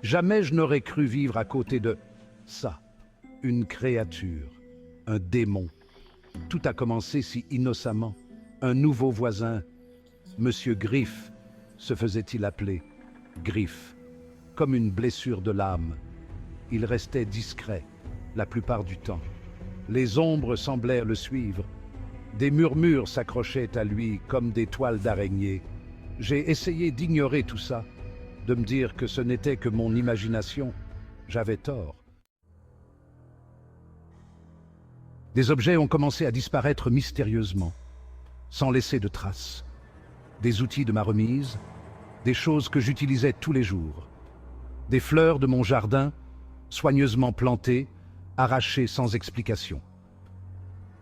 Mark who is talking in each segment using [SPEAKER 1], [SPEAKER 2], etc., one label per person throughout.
[SPEAKER 1] Jamais je n'aurais cru vivre à côté de ça, une créature, un démon. Tout a commencé si innocemment. Un nouveau voisin, Monsieur Griff, se faisait-il appeler Griff, comme une blessure de l'âme. Il restait discret la plupart du temps. Les ombres semblèrent le suivre. Des murmures s'accrochaient à lui comme des toiles d'araignée. J'ai essayé d'ignorer tout ça, de me dire que ce n'était que mon imagination. J'avais tort. Des objets ont commencé à disparaître mystérieusement, sans laisser de traces. Des outils de ma remise, des choses que j'utilisais tous les jours. Des fleurs de mon jardin, soigneusement plantées, arrachées sans explication.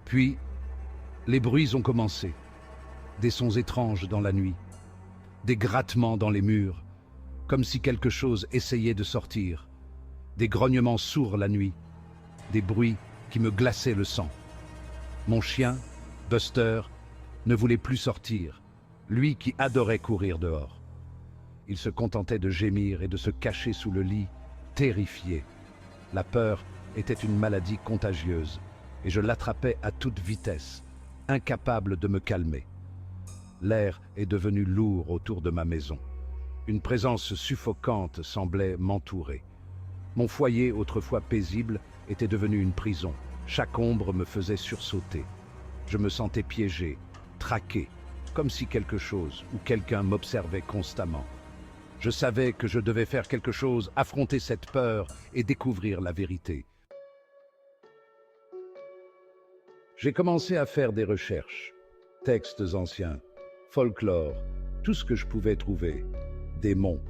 [SPEAKER 1] Puis, les bruits ont commencé. Des sons étranges dans la nuit, des grattements dans les murs, comme si quelque chose essayait de sortir. Des grognements sourds la nuit, des bruits qui me glaçaient le sang. Mon chien, Buster, ne voulait plus sortir, lui qui adorait courir dehors. Il se contentait de gémir et de se cacher sous le lit, terrifié. La peur était une maladie contagieuse, et je l'attrapais à toute vitesse, incapable de me calmer. L'air est devenu lourd autour de ma maison. Une présence suffocante semblait m'entourer. Mon foyer, autrefois paisible, était devenu une prison. Chaque ombre me faisait sursauter. Je me sentais piégé, traqué, comme si quelque chose ou quelqu'un m'observait constamment. Je savais que je devais faire quelque chose, affronter cette peur et découvrir la vérité. J'ai commencé à faire des recherches, textes anciens, folklore, tout ce que je pouvais trouver. Démons.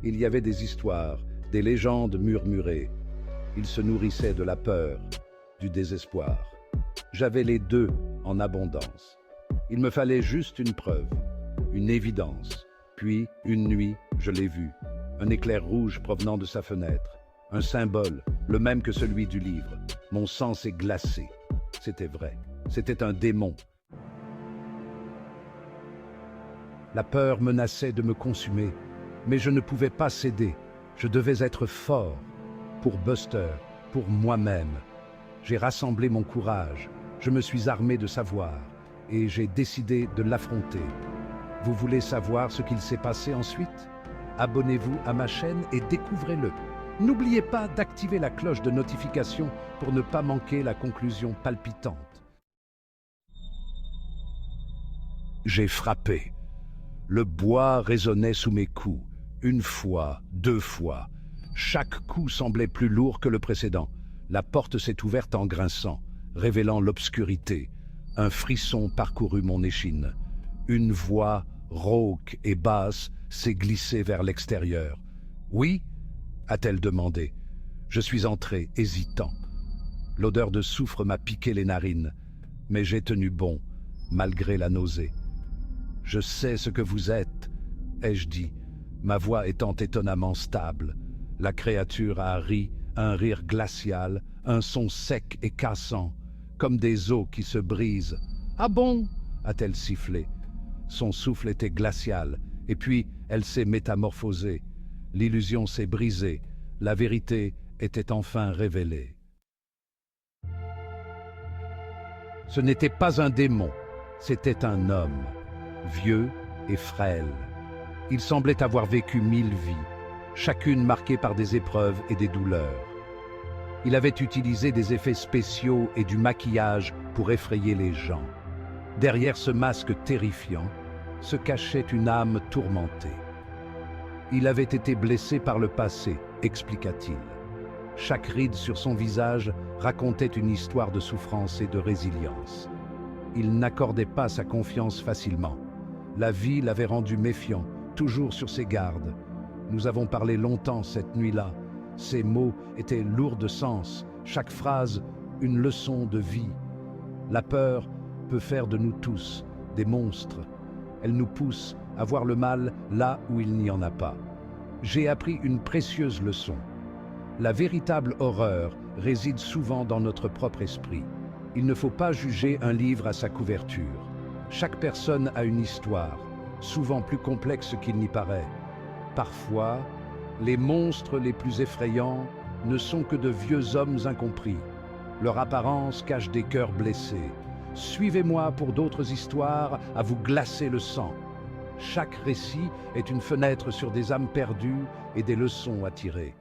[SPEAKER 1] Il y avait des histoires, des légendes murmurées. Ils se nourrissaient de la peur, du désespoir. J'avais les deux en abondance. Il me fallait juste une preuve, une évidence. Puis, une nuit, je l'ai vu. Un éclair rouge provenant de sa fenêtre. Un symbole, le même que celui du livre. Mon sang s'est glacé. C'était vrai. C'était un démon. La peur menaçait de me consumer, mais je ne pouvais pas céder. Je devais être fort. Pour Buster, pour moi-même. J'ai rassemblé mon courage. Je me suis armé de savoir. Et j'ai décidé de l'affronter. Vous voulez savoir ce qu'il s'est passé ensuite? Abonnez-vous à ma chaîne et découvrez-le. N'oubliez pas d'activer la cloche de notification pour ne pas manquer la conclusion palpitante. J'ai frappé. Le bois résonnait sous mes coups. Une fois, deux fois. Chaque coup semblait plus lourd que le précédent. La porte s'est ouverte en grinçant, révélant l'obscurité. Un frisson parcourut mon échine. Une voix rauque et basse s'est glissée vers l'extérieur. « Oui » a-t-elle demandé. Je suis entré, hésitant. L'odeur de soufre m'a piqué les narines, mais j'ai tenu bon, malgré la nausée. « Je sais ce que vous êtes » ai-je dit, ma voix étant étonnamment stable. La créature a ri, un rire glacial, un son sec et cassant, comme des os qui se brisent. « Ah bon » a-t-elle sifflé. Son souffle était glacial, et puis elle s'est métamorphosée. L'illusion s'est brisée, la vérité était enfin révélée. Ce n'était pas un démon, c'était un homme, vieux et frêle. Il semblait avoir vécu 1000 vies, chacune marquée par des épreuves et des douleurs. Il avait utilisé des effets spéciaux et du maquillage pour effrayer les gens. Derrière ce masque terrifiant se cachait une âme tourmentée. Il avait été blessé par le passé, expliqua-t-il. Chaque ride sur son visage racontait une histoire de souffrance et de résilience. Il n'accordait pas sa confiance facilement. La vie l'avait rendu méfiant, toujours sur ses gardes. Nous avons parlé longtemps cette nuit-là. Ses mots étaient lourds de sens, chaque phrase une leçon de vie. La peur peut faire de nous tous des monstres. Elle nous pousse à voir le mal là où il n'y en a pas. J'ai appris une précieuse leçon. La véritable horreur réside souvent dans notre propre esprit. Il ne faut pas juger un livre à sa couverture. Chaque personne a une histoire, souvent plus complexe qu'il n'y paraît. Parfois, Les monstres les plus effrayants ne sont que de vieux hommes incompris. Leur apparence cache des cœurs blessés. Suivez-moi pour d'autres histoires à vous glacer le sang. Chaque récit est une fenêtre sur des âmes perdues et des leçons à tirer.